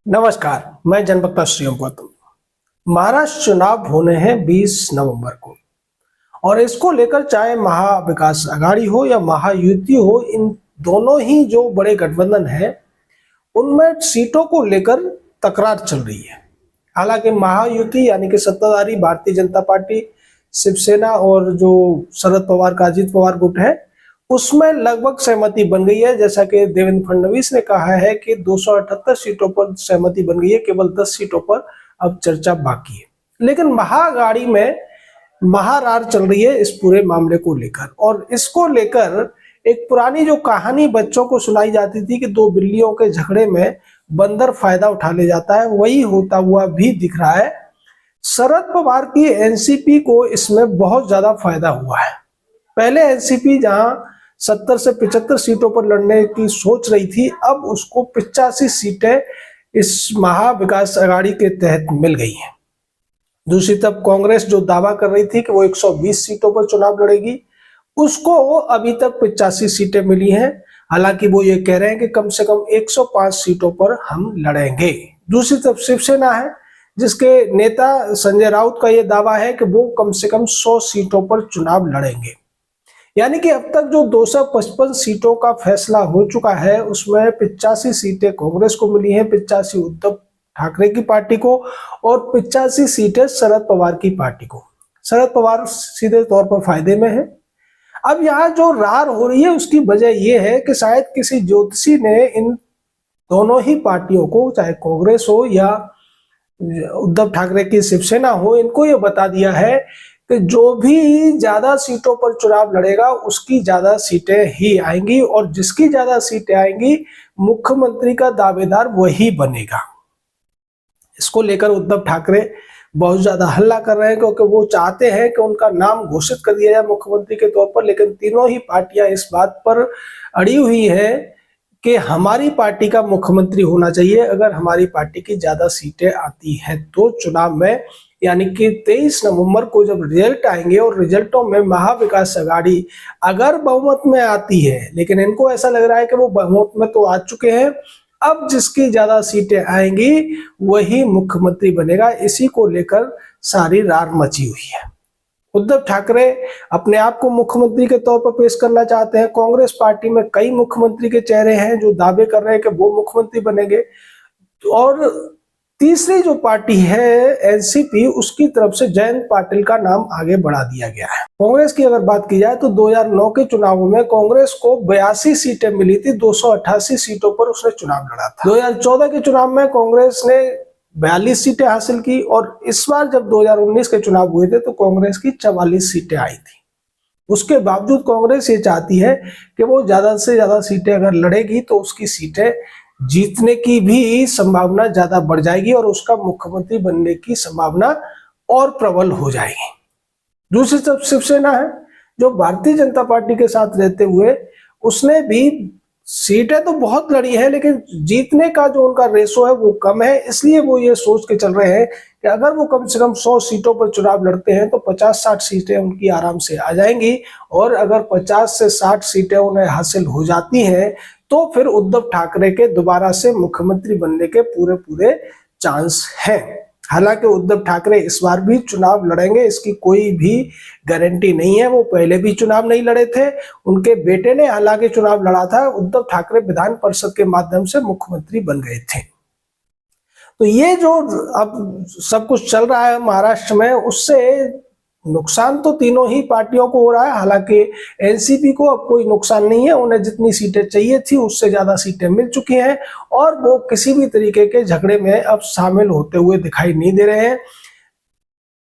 नमस्कार, मैं जनवक्ता श्रीम गौतम। महाराष्ट्र चुनाव होने हैं 20 नवंबर को और इसको लेकर चाहे महाविकास आघाड़ी हो या महायुति हो, इन दोनों ही जो बड़े गठबंधन है उनमें सीटों को लेकर तकरार चल रही है। हालांकि महायुति यानी कि सत्ताधारी भारतीय जनता पार्टी, शिवसेना और जो शरद पवार का अजित पवार गुट है उसमें लगभग सहमति बन गई है। जैसा कि देवेंद्र फडणवीस ने कहा है कि 278 सीटों पर सहमति बन गई है, केवल 10 सीटों पर अब चर्चा बाकी है। लेकिन महाआघाड़ी में महारार चल रही है इस पूरे मामले को लेकर, और इसको लेकर एक पुरानी जो कहानी बच्चों को सुनाई जाती थी कि दो बिल्लियों के झगड़े में बंदर फायदा उठा ले जाता है, वही होता हुआ भी दिख रहा है। शरद पवार की एनसीपी को इसमें बहुत ज्यादा फायदा हुआ है। पहले एनसीपी जहां 70 से 75 सीटों पर लड़ने की सोच रही थी, अब उसको 85 सीटें इस महाविकास आघाड़ी के तहत मिल गई हैं। दूसरी तरफ कांग्रेस जो दावा कर रही थी कि वो 120 सीटों पर चुनाव लड़ेगी, उसको अभी तक 85 सीटें मिली हैं। हालांकि वो ये कह रहे हैं कि कम से कम 105 सीटों पर हम लड़ेंगे। दूसरी तरफ शिवसेना है जिसके नेता संजय राउत का ये दावा है कि वो कम से कम 100 सीटों पर चुनाव लड़ेंगे। यानी कि अब तक जो 255 सीटों का फैसला हो चुका है उसमें 85 सीटें कांग्रेस को मिली हैं, 85 उद्धव ठाकरे की पार्टी को और 85 सीटें शरद पवार की पार्टी को। शरद पवार सीधे तौर पर फायदे में है। अब यहाँ जो रार हो रही है उसकी वजह यह है कि शायद किसी ज्योतिषी ने इन दोनों ही पार्टियों को, चाहे कांग्रेस हो या उद्धव ठाकरे की शिवसेना हो, इनको ये बता दिया है कि जो भी ज्यादा सीटों पर चुनाव लड़ेगा उसकी ज्यादा सीटें ही आएंगी, और जिसकी ज्यादा सीटें आएंगी मुख्यमंत्री का दावेदार वही बनेगा। इसको लेकर उद्धव ठाकरे बहुत ज्यादा हल्ला कर रहे हैं क्योंकि वो चाहते हैं कि उनका नाम घोषित कर दिया जाए मुख्यमंत्री के तौर पर। लेकिन तीनों ही पार्टियां इस बात पर अड़ी हुई है कि हमारी पार्टी का मुख्यमंत्री होना चाहिए। अगर हमारी पार्टी की ज्यादा सीटें आती हैं तो चुनाव में, यानी कि 23 नवंबर को जब रिजल्ट आएंगे और रिजल्टों में महाविकास आघाड़ी अगर बहुमत में आती है, लेकिन इनको ऐसा लग रहा है कि वो बहुमत में तो आ चुके हैं, अब जिसकी ज्यादा सीटें आएंगी वही मुख्यमंत्री बनेगा। इसी को लेकर सारी रार मची हुई है। उद्धव ठाकरे अपने आप को मुख्यमंत्री के तौर पर पेश करना चाहते हैं। कांग्रेस पार्टी में कई मुख्यमंत्री के चेहरे हैं जो दावे कर रहे हैं कि वो मुख्यमंत्री बनेंगे, और तीसरी जो पार्टी है एनसीपी, उसकी तरफ से जयंत पाटिल का नाम आगे बढ़ा दिया गया है। कांग्रेस की अगर बात की जाए तो 2009 के चुनावों में कांग्रेस को 82 सीटें मिली थी, 288 सीटों पर उसने चुनाव लड़ा था। 2014 के चुनाव में कांग्रेस ने 42 सीटें हासिल की, और इस बार जब 2019 के चुनाव हुए थे तो कांग्रेस की 44 सीटें आई थी। उसके बावजूद कांग्रेस ये चाहती है कि वो ज्यादा से ज्यादा सीटें अगर लड़ेगी तो उसकी सीटें जीतने की भी संभावना ज्यादा बढ़ जाएगी और उसका मुख्यमंत्री बनने की संभावना और प्रबल हो जाएगी। दूसरी तरफ शिवसेना है जो भारतीय जनता पार्टी के साथ रहते हुए उसने भी सीटें तो बहुत लड़ी है, लेकिन जीतने का जो उनका रेशो है वो कम है। इसलिए वो ये सोच के चल रहे हैं कि अगर वो कम से कम 100 सीटों पर चुनाव लड़ते हैं तो 50-60 सीटें उनकी आराम से आ जाएंगी, और अगर 50 से 60 सीटें उन्हें हासिल हो जाती हैं तो फिर उद्धव ठाकरे के दोबारा से मुख्यमंत्री बनने के पूरे चांस हैं। हालांकि उद्धव ठाकरे इस बार भी चुनाव लड़ेंगे, इसकी कोई भी गारंटी नहीं है। वो पहले भी चुनाव नहीं लड़े थे, उनके बेटे ने हालांकि चुनाव लड़ा था। उद्धव ठाकरे विधान परिषद के माध्यम से मुख्यमंत्री बन गए थे। तो ये जो अब सब कुछ चल रहा है महाराष्ट्र में, उससे नुकसान तो तीनों ही पार्टियों को हो रहा है। हालांकि एनसीपी को अब कोई नुकसान नहीं है, उन्हें जितनी सीटें चाहिए थी उससे ज्यादा सीटें मिल चुकी हैं और वो किसी भी तरीके के झगड़े में अब शामिल होते हुए दिखाई नहीं दे रहे हैं।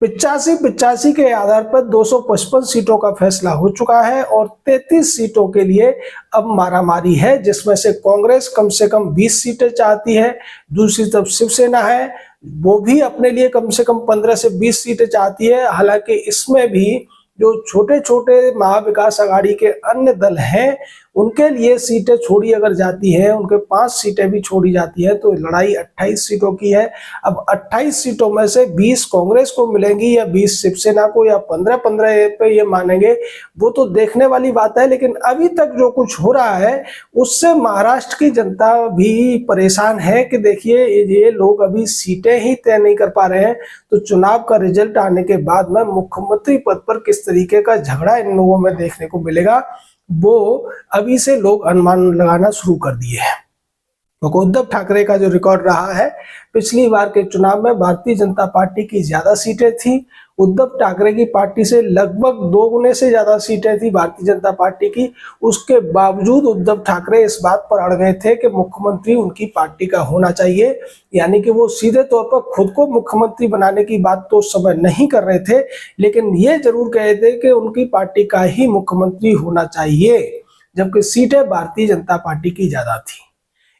85 के आधार पर 255 सीटों का फैसला हो चुका है और 33 सीटों के लिए अब मारामारी है, जिसमें से कांग्रेस कम से कम 20 सीटें चाहती है। दूसरी तरफ शिवसेना है, वो भी अपने लिए कम से कम 15 से 20 सीटें चाहती है। हालांकि इसमें भी जो छोटे छोटे महाविकास आघाड़ी के अन्य दल हैं उनके लिए सीटें छोड़ी अगर जाती हैं, उनके 5 सीटें भी छोड़ी जाती हैं, तो लड़ाई 28 सीटों की है। अब 28 सीटों में से 20 कांग्रेस को मिलेंगी या 20 शिवसेना को या 15-15 पे ये मानेंगे, वो तो देखने वाली बात है। लेकिन अभी तक जो कुछ हो रहा है उससे महाराष्ट्र की जनता भी परेशान है कि देखिए ये लोग अभी सीटें ही तय नहीं कर पा रहे हैं, तो चुनाव का रिजल्ट आने के बाद में मुख्यमंत्री पद पर किस तरीके का झगड़ा इन लोगों में देखने को मिलेगा, वो अभी से लोग अनुमान लगाना शुरू कर दिए हैं। तो उद्धव ठाकरे का जो रिकॉर्ड रहा है, पिछली बार के चुनाव में भारतीय जनता पार्टी की ज्यादा सीटें थी, उद्धव ठाकरे की पार्टी से लगभग 2 गुने से ज्यादा सीटें थी भारतीय जनता पार्टी की। उसके बावजूद उद्धव ठाकरे इस बात पर अड़ गए थे कि मुख्यमंत्री उनकी पार्टी का होना चाहिए, यानी कि वो सीधे तौर पर खुद को मुख्यमंत्री बनाने की बात तो उस समय नहीं कर रहे थे, लेकिन ये जरूर कहे थे कि उनकी पार्टी का ही मुख्यमंत्री होना चाहिए, जबकि सीटें भारतीय जनता पार्टी की ज्यादा थी।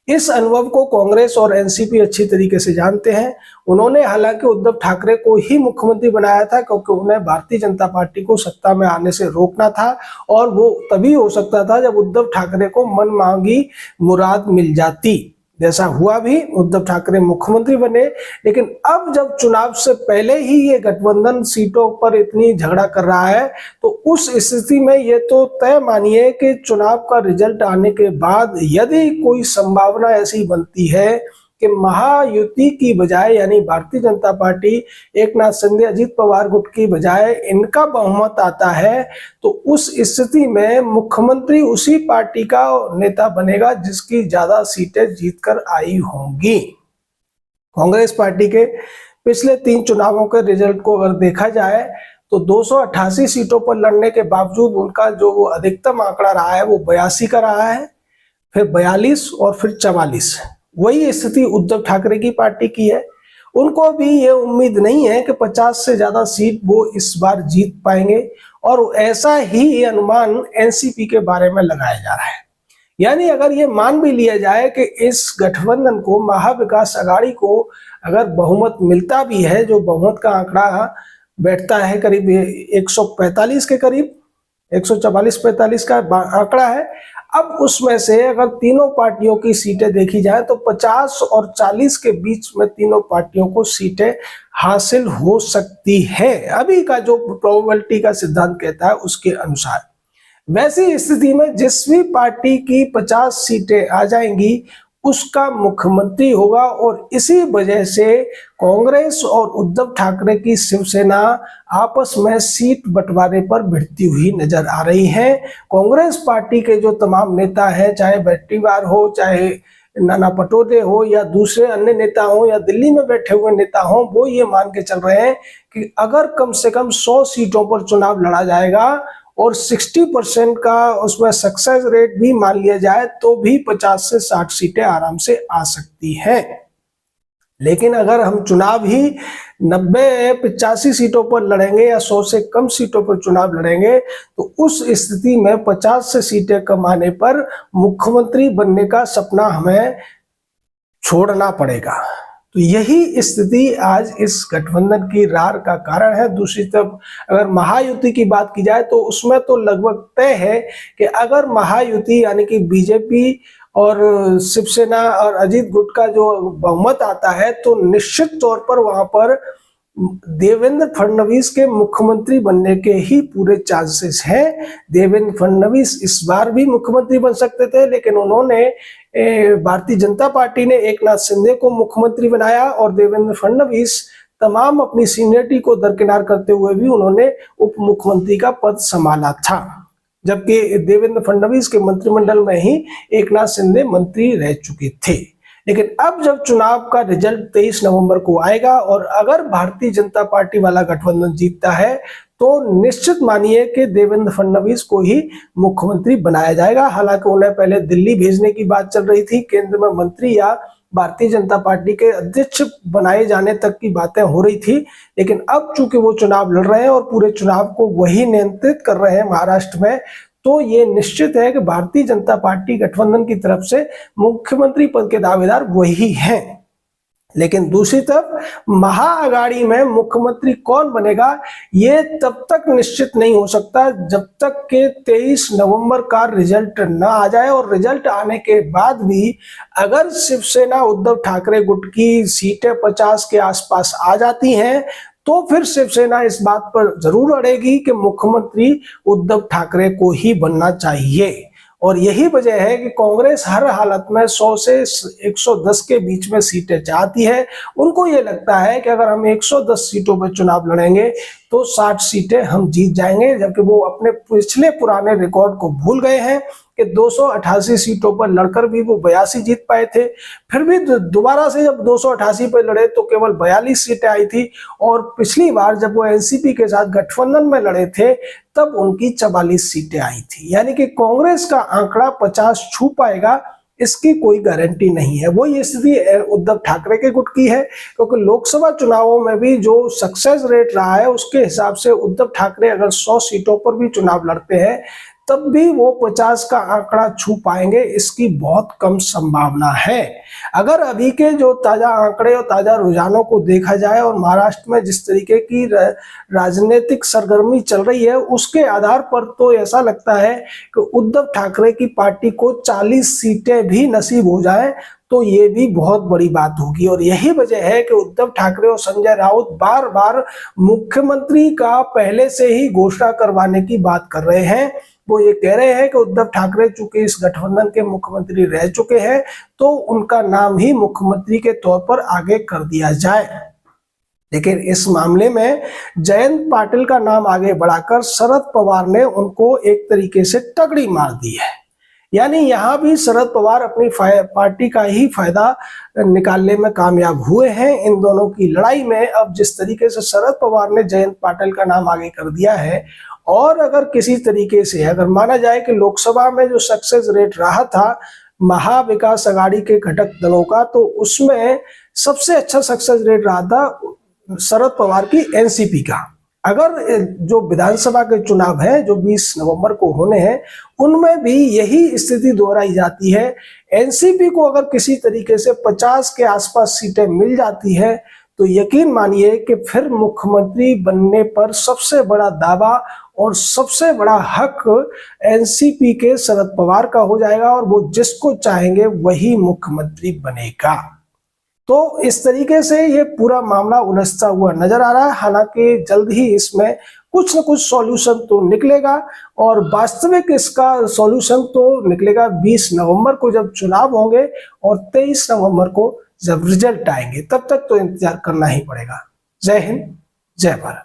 इस अनुभव को कांग्रेस और एनसीपी अच्छी तरीके से जानते हैं। उन्होंने हालांकि उद्धव ठाकरे को ही मुख्यमंत्री बनाया था क्योंकि उन्हें भारतीय जनता पार्टी को सत्ता में आने से रोकना था, और वो तभी हो सकता था जब उद्धव ठाकरे को मनमांगी मुराद मिल जाती। जैसा हुआ भी, उद्धव ठाकरे मुख्यमंत्री बने। लेकिन अब जब चुनाव से पहले ही ये गठबंधन सीटों पर इतनी झगड़ा कर रहा है, तो उस स्थिति में ये तो तय मानिए कि चुनाव का रिजल्ट आने के बाद यदि कोई संभावना ऐसी बनती है कि महायुति की बजाय, यानी भारतीय जनता पार्टी एकनाथ शिंदे अजीत पवार गुट की बजाय इनका बहुमत आता है, तो उस स्थिति में मुख्यमंत्री उसी पार्टी का नेता बनेगा जिसकी ज्यादा सीटें जीतकर आई होंगी। कांग्रेस पार्टी के पिछले 3 चुनावों के रिजल्ट को अगर देखा जाए तो 288 सीटों पर लड़ने के बावजूद उनका जो अधिकतम आंकड़ा रहा है वो 82 का रहा है, फिर 42 और फिर 44। वही स्थिति उद्धव ठाकरे की पार्टी की है। उनको भी ये उम्मीद नहीं है कि 50 से ज्यादा सीट वो इस बार जीत पाएंगे, और ऐसा ही अनुमान एनसीपी के बारे में लगाया जा रहा है। यानी अगर ये मान भी लिया जाए कि इस गठबंधन को, महाविकास आघाड़ी को अगर बहुमत मिलता भी है, जो बहुमत का आंकड़ा बैठता है करीब 145 के करीब, 144-45 का आंकड़ा है, अब उसमें से अगर तीनों पार्टियों की सीटें देखी जाए तो 50 और 40 के बीच में तीनों पार्टियों को सीटें हासिल हो सकती है, अभी का जो प्रोबेबिलिटी का सिद्धांत कहता है उसके अनुसार। वैसी स्थिति में जिस भी पार्टी की 50 सीटें आ जाएंगी उसका मुख्यमंत्री होगा, और इसी वजह से कांग्रेस और उद्धव ठाकरे की शिवसेना आपस में सीट बंटवारे पर भिड़ती हुई नजर आ रही है। कांग्रेस पार्टी के जो तमाम नेता हैं, चाहे बट्टीवार हो, चाहे नाना पटोले हो, या दूसरे अन्य नेता हो, या दिल्ली में बैठे हुए नेता हो, वो ये मान के चल रहे हैं कि अगर कम से कम 100 सीटों पर चुनाव लड़ा जाएगा और 60% का उसमें सक्सेस रेट भी मान लिया जाए तो भी 50 से 60 सीटें आराम से आ सकती हैं। लेकिन अगर हम चुनाव ही 90-85 सीटों पर लड़ेंगे या 100 से कम सीटों पर चुनाव लड़ेंगे, तो उस स्थिति में 50 से सीटें कम आने पर मुख्यमंत्री बनने का सपना हमें छोड़ना पड़ेगा। तो यही स्थिति आज इस गठबंधन की रार का कारण है। दूसरी तरफ अगर महायुति की बात की जाए तो उसमें तो लगभग तय है कि अगर महायुति यानी कि बीजेपी और शिवसेना और अजीत गुट का जो बहुमत आता है, तो निश्चित तौर पर वहां पर देवेंद्र फडणवीस के मुख्यमंत्री बनने के ही पूरे चांसेस हैं। देवेंद्र फडणवीस इस बार भी मुख्यमंत्री बन सकते थे, लेकिन उन्होंने भारतीय जनता पार्टी ने एकनाथ शिंदे को मुख्यमंत्री बनाया, और देवेंद्र फडणवीस तमाम अपनी सीनियरिटी को दरकिनार करते हुए भी उन्होंने उप मुख्यमंत्री का पद संभाला था, जबकि देवेंद्र फडणवीस के मंत्रिमंडल में ही एकनाथ शिंदे मंत्री रह चुके थे। लेकिन अब जब चुनाव का रिजल्ट 23 नवंबर को आएगा और अगर भारतीय जनता पार्टी वाला गठबंधन जीतता है, तो निश्चित मानिए कि देवेंद्र फडणवीस को ही मुख्यमंत्री बनाया जाएगा। हालांकि उन्हें पहले दिल्ली भेजने की बात चल रही थी, केंद्र में मंत्री या भारतीय जनता पार्टी के अध्यक्ष बनाए जाने तक की बातें हो रही थी, लेकिन अब चूंकि वो चुनाव लड़ रहे हैं और पूरे चुनाव को वही नियंत्रित कर रहे हैं महाराष्ट्र में, तो ये निश्चित है कि भारतीय जनता पार्टी गठबंधन की तरफ से मुख्यमंत्री पद के दावेदार वही हैं। लेकिन दूसरी तरफ महाअघाड़ी में मुख्यमंत्री कौन बनेगा ये तब तक निश्चित नहीं हो सकता जब तक के 23 नवंबर का रिजल्ट ना आ जाए। और रिजल्ट आने के बाद भी अगर शिवसेना उद्धव ठाकरे गुट की सीटें 50 के आसपास आ जाती हैं तो फिर शिवसेना इस बात पर जरूर अड़ेगी कि मुख्यमंत्री उद्धव ठाकरे को ही बनना चाहिए। और यही वजह है कि कांग्रेस हर हालत में 100 से 110 के बीच में सीटें चाहती है। उनको ये लगता है कि अगर हम 110 सीटों पर चुनाव लड़ेंगे तो 60 सीटें हम जीत जाएंगे, जबकि वो अपने पिछले पुराने रिकॉर्ड को भूल गए हैं कि 288 सीटों पर लड़कर भी वो 82 जीत पाए थे। फिर भी दोबारा से जब 288 पर लड़े तो केवल 42 सीटें आई थी, और पिछली बार जब वो एनसीपी के साथ गठबंधन में लड़े थे तब उनकी 44 सीटें आई थी। यानी कि कांग्रेस का आंकड़ा 50 छू पाएगा इसकी कोई गारंटी नहीं है। वो ये स्थिति उद्धव ठाकरे के गुट की है, क्योंकि लोकसभा चुनावों में भी जो सक्सेस रेट रहा है उसके हिसाब से उद्धव ठाकरे अगर 100 सीटों पर भी चुनाव लड़ते हैं तब भी वो 50 का आंकड़ा छू पाएंगे, इसकी बहुत कम संभावना है। अगर अभी के जो ताजा आंकड़े और ताजा रुझानों को देखा जाए और महाराष्ट्र में जिस तरीके की राजनीतिक सरगर्मी चल रही है उसके आधार पर तो ऐसा लगता है कि उद्धव ठाकरे की पार्टी को 40 सीटें भी नसीब हो जाए तो ये भी बहुत बड़ी बात होगी। और यही वजह है कि उद्धव ठाकरे और संजय राउत बार बार मुख्यमंत्री का पहले से ही घोषणा करवाने की बात कर रहे हैं। वो ये कह रहे हैं कि उद्धव ठाकरे चूंकि इस गठबंधन के मुख्यमंत्री रह चुके हैं तो उनका नाम ही मुख्यमंत्री के तौर पर आगे कर दिया जाए। लेकिन इस मामले में जयंत पाटिल का नाम आगे बढ़ाकर शरद पवार ने उनको एक तरीके से तगड़ी मार दी है। यानी यहाँ भी शरद पवार अपनी पार्टी का ही फायदा निकालने में कामयाब हुए हैं। इन दोनों की लड़ाई में अब जिस तरीके से शरद पवार ने जयंत पाटिल का नाम आगे कर दिया है, और अगर किसी तरीके से अगर माना जाए कि लोकसभा में जो सक्सेस रेट रहा था महाविकास अघाड़ी के घटक दलों का, तो उसमें सबसे अच्छा सक्सेस रेट रहा था शरद पवार की एनसीपी का। अगर जो विधानसभा के चुनाव हैं जो 20 नवंबर को होने हैं उनमें भी यही स्थिति दोहराई जाती है। एनसीपी को अगर किसी तरीके से 50 के आसपास सीटें मिल जाती है तो यकीन मानिए कि फिर मुख्यमंत्री बनने पर सबसे बड़ा दावा और सबसे बड़ा हक एनसीपी के शरद पवार का हो जाएगा, और वो जिसको चाहेंगे वही मुख्यमंत्री बनेगा। तो इस तरीके से ये पूरा मामला उलझता हुआ नजर आ रहा है। हालांकि जल्द ही इसमें कुछ न कुछ सॉल्यूशन तो निकलेगा, और वास्तविक इसका सॉल्यूशन तो निकलेगा 20 नवंबर को जब चुनाव होंगे और 23 नवंबर को जब रिजल्ट आएंगे। तब तक तो इंतजार करना ही पड़ेगा। जय हिंद, जय भारत।